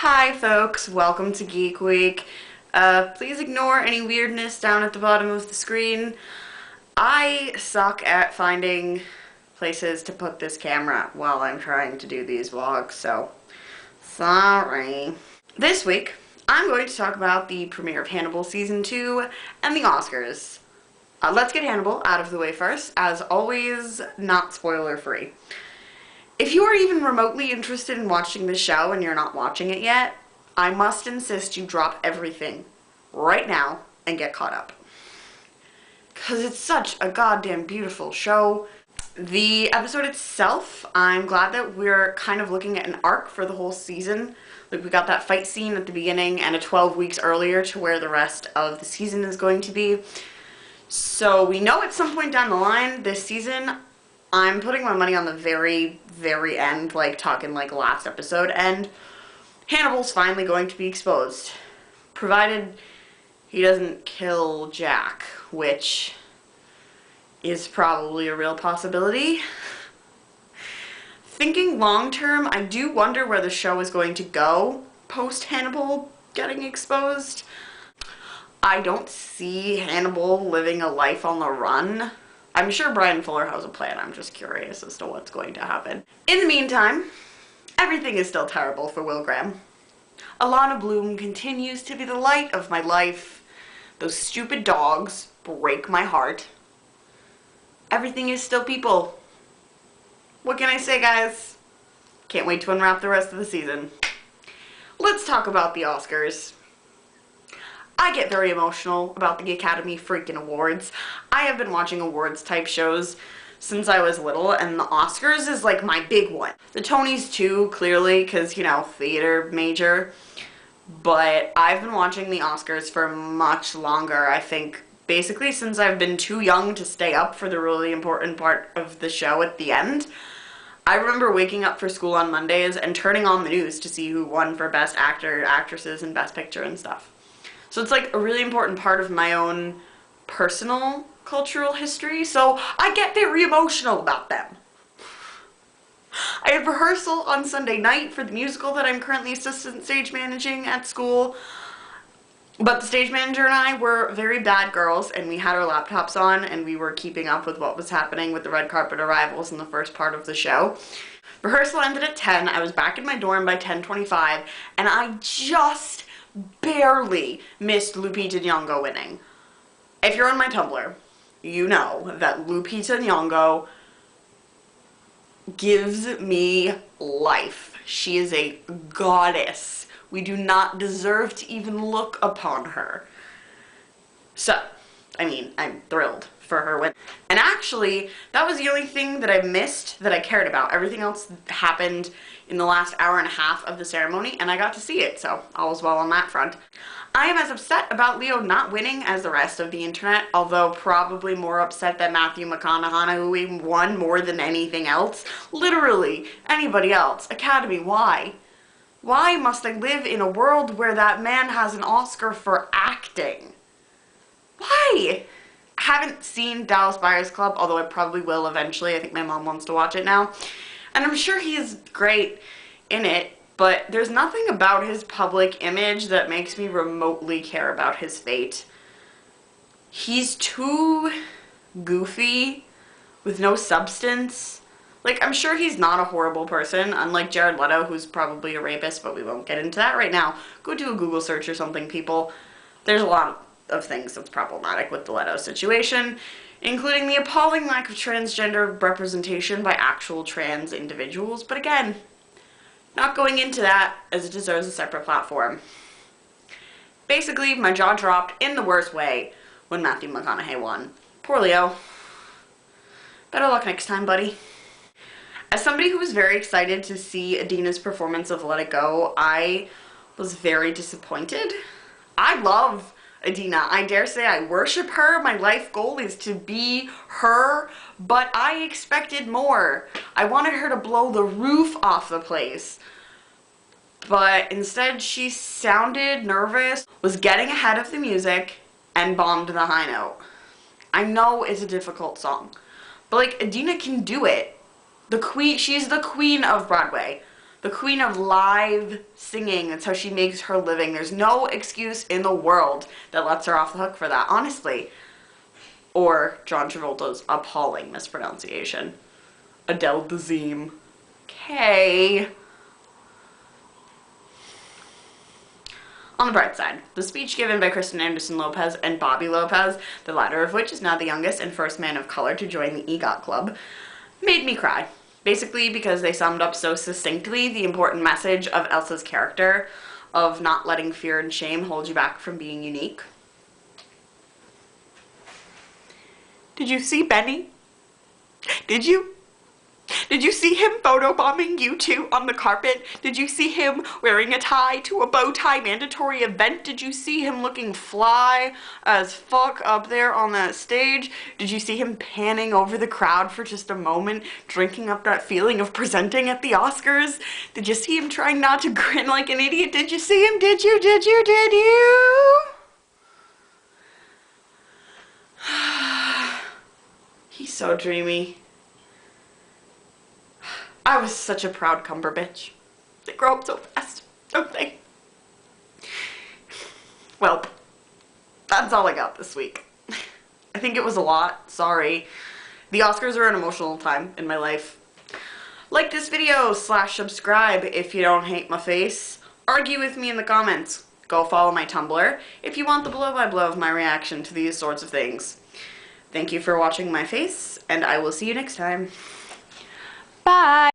Hi folks, welcome to Geek Week. Please ignore any weirdness down at the bottom of the screen. I suck at finding places to put this camera while I'm trying to do these vlogs, so sorry. This week, I'm going to talk about the premiere of Hannibal Season 2 and the Oscars. Let's get Hannibal out of the way first, as always, not spoiler free. If you are even remotely interested in watching this show and you're not watching it yet, I must insist you drop everything right now and get caught up. Because it's such a goddamn beautiful show. The episode itself, I'm glad that we're kind of looking at an arc for the whole season. Like, we got that fight scene at the beginning and a 12 weeks earlier to where the rest of the season is going to be. So we know at some point down the line this season, I'm putting my money on the very, very end, like talking like last episode, and Hannibal's finally going to be exposed. Provided he doesn't kill Jack, which is probably a real possibility. Thinking long term, I do wonder where the show is going to go post Hannibal getting exposed. I don't see Hannibal living a life on the run. I'm sure Brian Fuller has a plan. I'm just curious as to what's going to happen. In the meantime, everything is still terrible for Will Graham. Alana Bloom continues to be the light of my life. Those stupid dogs break my heart. Everything is still people. What can I say, guys? Can't wait to unwrap the rest of the season. Let's talk about the Oscars. I get very emotional about the Academy freaking Awards. I have been watching awards type shows since I was little, and the Oscars is like my big one. The Tonys too, clearly, because, you know, theater major. But I've been watching the Oscars for much longer, I think, basically since I've been too young to stay up for the really important part of the show at the end. I remember waking up for school on Mondays and turning on the news to see who won for Best Actor, Actresses, and Best Picture and stuff. So it's like a really important part of my own personal cultural history, so I get very emotional about them. I had rehearsal on Sunday night for the musical that I'm currently assistant stage managing at school, but the stage manager and I were very bad girls, and we had our laptops on, and we were keeping up with what was happening with the red carpet arrivals in the first part of the show. Rehearsal ended at 10, I was back in my dorm by 10:25, and I just barely missed Lupita Nyong'o winning. If you're on my Tumblr, you know that Lupita Nyong'o gives me life. She is a goddess. We do not deserve to even look upon her. So, I mean, I'm thrilled for her win. And actually, that was the only thing that I missed that I cared about. Everything else happened in the last hour and a half of the ceremony, and I got to see it, so all was well on that front. I am as upset about Leo not winning as the rest of the internet, although probably more upset that Matthew McConaughey, who won more than anything else. Literally, anybody else. Academy, why? Why must I live in a world where that man has an Oscar for acting? Why? I haven't seen Dallas Buyers Club, although I probably will eventually. I think my mom wants to watch it now. And I'm sure he's great in it, but there's nothing about his public image that makes me remotely care about his fate. He's too goofy with no substance. Like, I'm sure he's not a horrible person, unlike Jared Leto, who's probably a rapist, but we won't get into that right now. Go do a Google search or something, people. There's a lot of things that's problematic with the Leto situation, including the appalling lack of transgender representation by actual trans individuals, but again, not going into that as it deserves a separate platform. Basically, my jaw dropped in the worst way when Matthew McConaughey won. Poor Leo. Better luck next time, buddy. As somebody who was very excited to see Adina's performance of Let It Go, I was very disappointed. I love Adina. I dare say I worship her. My life goal is to be her, but I expected more. I wanted her to blow the roof off the place. But instead she sounded nervous, was getting ahead of the music, and bombed the high note. I know it's a difficult song, but like, Adina can do it. She's the queen of Broadway. The queen of live singing. That's how she makes her living. There's no excuse in the world that lets her off the hook for that, honestly. Or John Travolta's appalling mispronunciation. Adele Dazeem. Okay. On the bright side, the speech given by Kristen Anderson Lopez and Bobby Lopez, the latter of which is now the youngest and first man of color to join the EGOT club, made me cry. Basically because they summed up so succinctly the important message of Elsa's character of not letting fear and shame hold you back from being unique. Did you see Benny? Did you? Did you see him photobombing you two on the carpet? Did you see him wearing a tie to a bow tie mandatory event? Did you see him looking fly as fuck up there on that stage? Did you see him panning over the crowd for just a moment, drinking up that feeling of presenting at the Oscars? Did you see him trying not to grin like an idiot? Did you see him? Did you? Did you? Did you? He's so dreamy. I was such a proud cumber bitch. They grow up so fast, don't they? Well, that's all I got this week. I think it was a lot, sorry. The Oscars are an emotional time in my life. Like this video / subscribe if you don't hate my face. Argue with me in the comments. Go follow my Tumblr if you want the blow-by-blow of my reaction to these sorts of things. Thank you for watching my face, and I will see you next time. Bye!